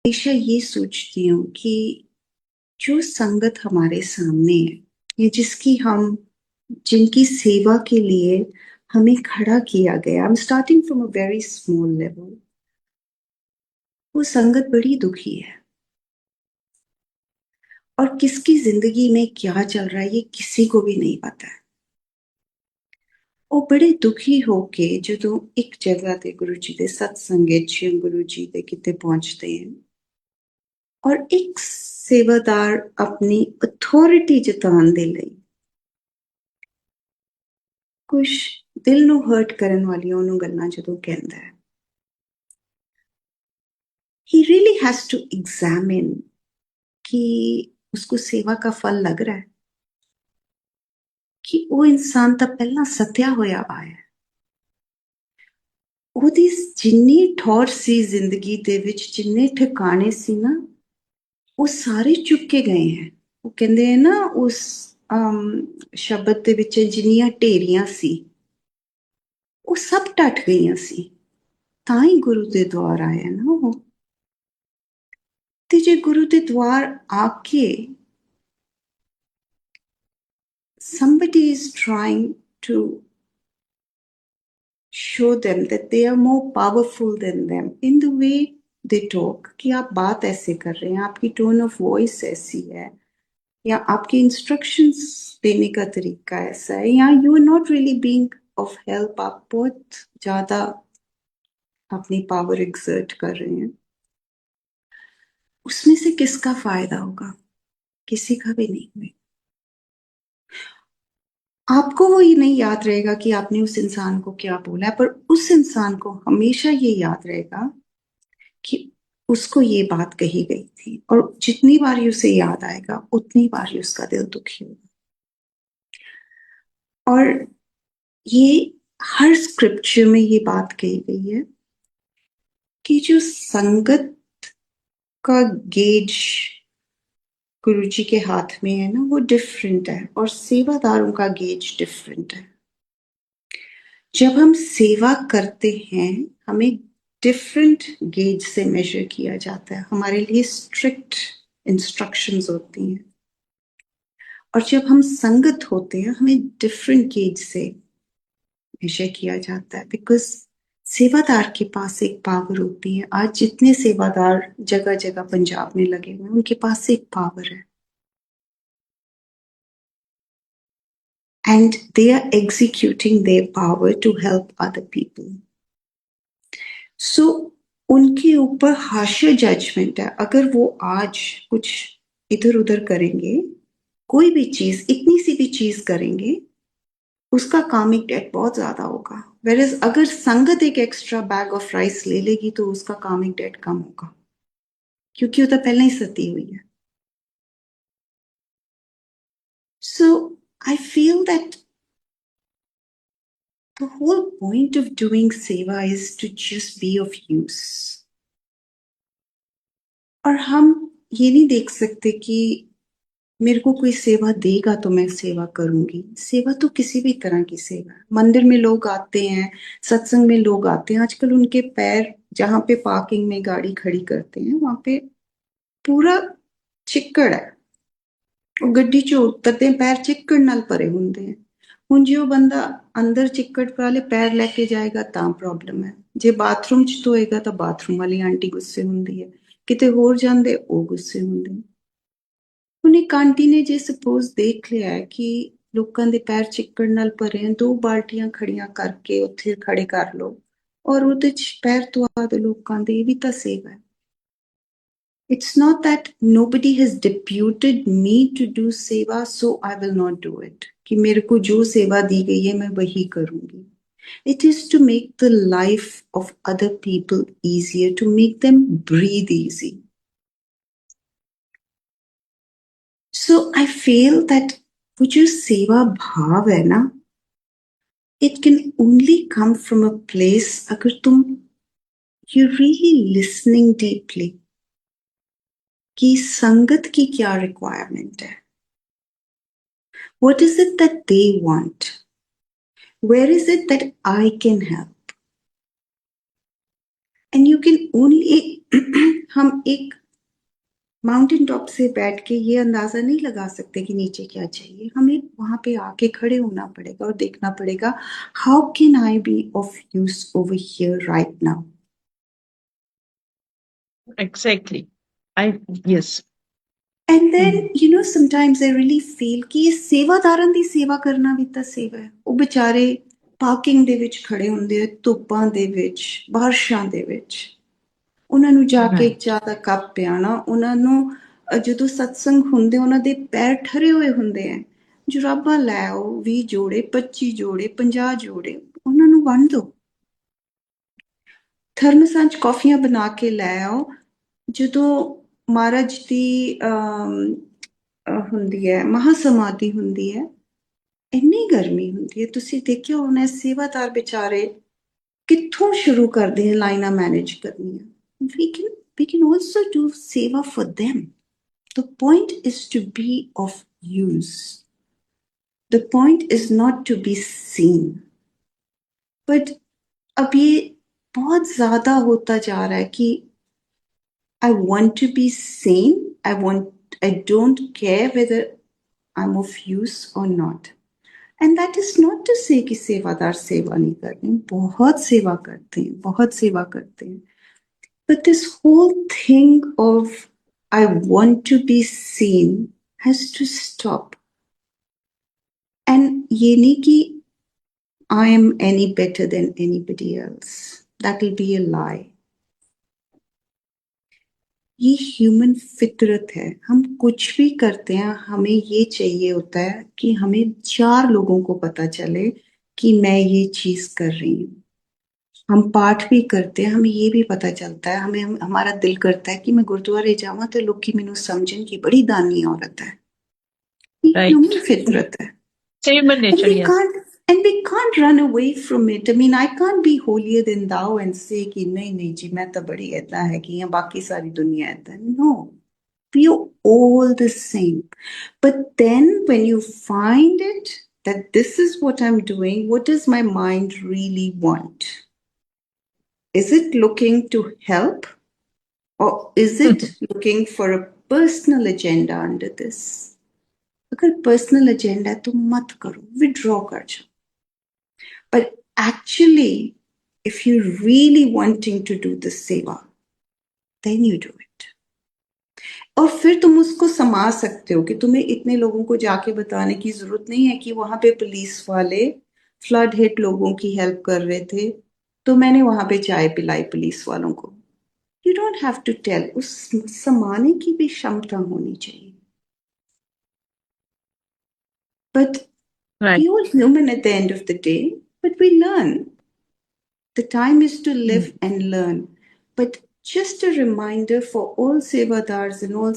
हमेशा ये सोचती हूँ कि जो संगत हमारे सामने है या जिनकी सेवा के लिए हमें खड़ा किया गया, I am starting from a very small level, वो संगत बड़ी दुखी है और किसकी जिंदगी में क्या चल रहा है ये किसी को भी नहीं पता है। ਉਹ ਬੜੇ ਦੁਖੀ ਹੋ ਕੇ ਜਦੋਂ ਇੱਕ ਜਗ੍ਹਾ ਤੇ ਗੁਰੂ ਜੀ ਦੇ ਸਤਸੰਗ ਚ ਗੁਰੂ ਜੀ ਦੇ ਕਿਤੇ ਪਹੁੰਚਦੇ ਹਨ और एक सेवादार अपनी अथॉरिटी जताने ਦੇ ਲਈ कुछ दिल ਨੂੰ हर्ट ਕਰਨ ਵਾਲੀਆਂ ਉਹਨੂੰ ਗੱਲਾਂ ਜਦੋਂ ਕਹਿੰਦਾ ਹੈ, he really has to examine कि उसको सेवा का फल लग रहा है कि ਉਹ ਇਨਸਾਨ ਤਾਂ ਪਹਿਲਾਂ ਸਤਿਆ ਹੋਇਆ ਆਇਆ, ਉਹਦੀ ਜਿੰਨੀ ਠੌਰ ਸੀ ਜ਼ਿੰਦਗੀ ਦੇ ਵਿੱਚ, ਜਿੰਨੇ ਠਿਕਾਣੇ ਸੀ ਨਾ, ਉਹ ਸਾਰੇ ਚੁੱਕੇ ਗਏ ਹੈ। ਉਹ ਕਹਿੰਦੇ ਹੈ ਨਾ ਉਸ ਸ਼ਬਦ ਦੇ ਵਿੱਚ, ਜਿੰਨੀਆਂ ਢੇਰੀਆਂ ਸੀ ਉਹ ਸਭ ਟੱਟ ਗਈਆਂ ਸੀ, ਤਾਂ ਹੀ ਗੁਰੂ ਦੇ ਦਵਾਰ ਆਇਆ ਨਾ ਉਹ। ਤੇ ਜੇ ਗੁਰੂ ਦੇ ਦਵਾਰ ਆ ਕੇ somebody is trying to show them that they are more powerful than them in the way they talk, कि आप बात ऐसे कर रहे हैं, आपकी टोन ऑफ वॉइस ऐसी है, या आपके इंस्ट्रक्शंस देने का तरीका ऐसा है, या you are not really being of help, आप बहुत ज्यादा अपनी पावर एक्सर्ट कर रहे हैं, उसमें से किसका फायदा होगा? किसी का भी नहीं हुई। आपको वो ये नहीं याद रहेगा कि आपने उस इंसान को क्या बोला है, पर उस इंसान को हमेशा ये याद रहेगा कि उसको ये बात कही गई थी, और जितनी बार ही उसे याद आएगा उतनी बार ही उसका दिल दुखी होगा। और ये हर स्क्रिप्चर में ये बात कही गई है कि जो संगत का गेज गुरु जी के हाथ में है ना, वो डिफरेंट है, और सेवादारों का गेज डिफरेंट है। जब हम सेवा करते हैं हमें डिफरेंट गेज से मेजर किया जाता है, हमारे लिए स्ट्रिक्ट इंस्ट्रक्शंस होती हैं, और जब हम संगत होते हैं हमें डिफरेंट गेज से मेजर किया जाता है, बिकॉज सेवादार के पास एक पावर होती है। आज जितने सेवादार जगह जगह पंजाब में लगे हुए हैं उनके पास एक पावर है, and they are executing their power to help other people. So उनके ऊपर हार्शर जजमेंट है। अगर वो आज कुछ इधर उधर करेंगे, कोई भी चीज, इतनी सी भी चीज करेंगे, उसका कामिक डेट बहुत ज्यादा होगा। वेरएज अगर संगत एक एक्स्ट्रा बैग ऑफ राइस ले लेगी तो उसका कामिक डेट कम होगा, क्योंकि वो तो पहले ही सती हुई है। So I feel that the whole point of doing seva is to just be of use. और हम ये नहीं देख सकते कि मेरे को कोई सेवा देगा तो मैं सेवा करूंगी। सेवा तो किसी भी तरह की सेवा है। मंदिर में लोग आते हैं, सत्संग में लोग आते हैं, आजकल उनके पैर जहां पे पार्किंग में गाड़ी खड़ी करते हैं वहां पे पूरा चिक्कड़ है, ਉਹ ਗੱਡੀ ਚੋਂ ਉਤਰਦੇ ਪੈਰ ਚਿੱਕੜ ਨਾਲ ਭਰੇ ਹੁੰਦੇ ਆ। ਹੁਣ ਜੇ ਉਹ ਬੰਦਾ ਅੰਦਰ ਚਿੱਕੜ ਵਾਲੇ ਪੈਰ ਲੈ ਕੇ ਜਾਏਗਾ ਤਾਂ ਪ੍ਰੋਬਲਮ ਹੈ, ਜੇ ਬਾਥਰੂਮ ਚ ਧੋਏਗਾ ਤਾਂ ਬਾਥਰੂਮ ਵਾਲੀ ਆਂਟੀ ਗੁੱਸੇ ਹੁੰਦੀ ਹੈ, ਕਿਤੇ ਹੋਰ ਜਾਂਦੇ ਉਹ ਗੁੱਸੇ ਹੁੰਦੇ ਨੇ। ਹੁਣ ਇੱਕ ਆਂਟੀ ਨੇ ਜੇ ਸਪੋਜ਼ ਦੇਖ ਲਿਆ ਹੈ ਕਿ ਲੋਕਾਂ ਦੇ ਪੈਰ ਚਿੱਕੜ ਨਾਲ ਭਰੇ ਆ, 2 ਬਾਲਟੀਆਂ ਖੜੀਆਂ ਕਰਕੇ ਉੱਥੇ ਖੜੇ ਕਰ ਲਓ ਔਰ ਉਹਦੇ ਚ ਪੈਰ ਧਵਾ ਦਿਓ ਲੋਕਾਂ ਦੇ, ਇਹ ਵੀ ਤਾਂ ਸੇਵਾ ਹੈ। It's not that nobody has deputed me to do seva, so I will not do it. कि मेरे को जो सेवा दी गई है मैं वही करूंगी. It is to make the life of other people easier, to make them breathe easy. So I feel that वो जो सेवा भाव है ना, it can only come from a place अगर तुम you're really listening deeply कि संगत की क्या रिक्वायरमेंट है, what is it that they want, where is it that I can help. And you can only हम एक माउंटेन टॉप से बैठ के ये अंदाजा नहीं लगा सकते कि नीचे क्या चाहिए, हमें वहां पे आके खड़े होना पड़ेगा और देखना पड़ेगा how can I be of use over here right now. Exactly. Yes. And then, you know, sometimes I really feel ਕਿ ਇਹ ਸੇਵਾਦਾਰਾਂ ਦੀ ਸੇਵਾ ਕਰਨਾ ਵੀ ਤਾਂ ਸੇਵਾ ਹੈ. ਉਹ ਵਿਚਾਰੇ ਪਾਰਕਿੰਗ ਦੇ ਵਿੱਚ ਖੜੇ ਹੁੰਦੇ ਆ, ਧੁੱਪਾਂ ਦੇ ਵਿੱਚ, ਬਾਰਿਸ਼ਾਂ ਦੇ ਵਿੱਚ. ਉਹਨਾਂ ਨੂੰ ਜਾ ਕੇ Right. ਚਾਹ ਦਾ ਕੱਪ ਪਿਆਣਾ, ਉਹਨਾਂ ਨੂੰ ਜਦੋਂ ਸਤਸੰਗ ਹੁੰਦੇ ਉਹਨਾਂ ਦੇ ਪੈਰ ਠਰੇ ਹੋਏ ਹੁੰਦੇ ਆ, ਜੁਰਾਬਾਂ ਲੈ ਆਓ 20 ਜੋੜੇ 25 ਜੋੜੇ 50 ਜੋੜੇ ਉਹਨਾਂ ਨੂੰ ਵੰਡ ਦਿਓ. ਥਰਮਸਾਂ 'ਚ ਕੌਫੀਆਂ ਬਣਾ ਕੇ ਲੈ ਆਓ. ਜਦੋਂ ਮਹਾਰਾਜ ਦੀ ਹੁੰਦੀ ਹੈ ਮਹਾਸਮਾਧੀ ਹੁੰਦੀ ਹੈ, ਇੰਨੀ ਗਰਮੀ ਹੁੰਦੀ ਹੈ, ਤੁਸੀਂ ਦੇਖਿਆ ਹੋਣਾ ਸੇਵਾਦਾਰ ਵਿਚਾਰੇ ਕਿੱਥੋਂ ਸ਼ੁਰੂ ਕਰਦੇ ਆ ਲਾਈਨਾਂ ਮੈਨੇਜ ਕਰਨੀਆਂ. we can also do seva for them. The point is to be of use. The point is not to be seen. But अब ये बहुत ज्यादा होता जा रहा है कि I want to be seen. I don't care whether I'm of use or not. And that is not to say कि सेवादार सेवा नहीं करते, बहुत सेवा करते हैं, बहुत सेवा करते हैं. But this whole thing of I want to be seen has to stop. And ये नहीं कि I am any better than anybody else. That will be a lie. ये ह्यूमन फितरत है. हम कुछ भी करते हैं, हमें ये चाहिए होता है कि हमें 4 लोगों को पता चले कि मैं ये चीज कर रही हूँ. हम पाठ भी करते हैं, हमें ये भी पता चलता है, हमारा दिल करता है कि मैं गुरुद्वारे जाऊं तो लोग मेनू समझन कि बड़ी दानी औरत है. ये Right. ह्यूमन फितरत है. Human And nature, yes. we can't run away from it. I mean, I can't be holier than thou and say कि नहीं जी मैं तो बड़ी ऐसा है कि यहाँ बाकी सारी दुनिया ऐसा है. No, we are all the same. But then when you find it that this is what I'm doing, what does my mind really want? Is it looking to help, or is it looking for a personal agenda under this? अगर personal agenda है तो मत करो, withdraw कर जाओ. But actually, if you're really wanting to do the seva, then you do it. और फिर तुम उसको समा सकते हो कि तुम्हें इतने लोगों को जाके बताने की जरूरत नहीं है कि वहां पे पुलिस वाले फ्लड हिट लोगों की हेल्प कर रहे थे तो मैंने वहां पे चाय पिलाई पुलिस वालों को. You don't have to tell. उस समाने की भी क्षमता होनी चाहिए. But Right. we all human at the end of the day, but we learn. The time is to live and learn. But just a reminder for all sevadars and all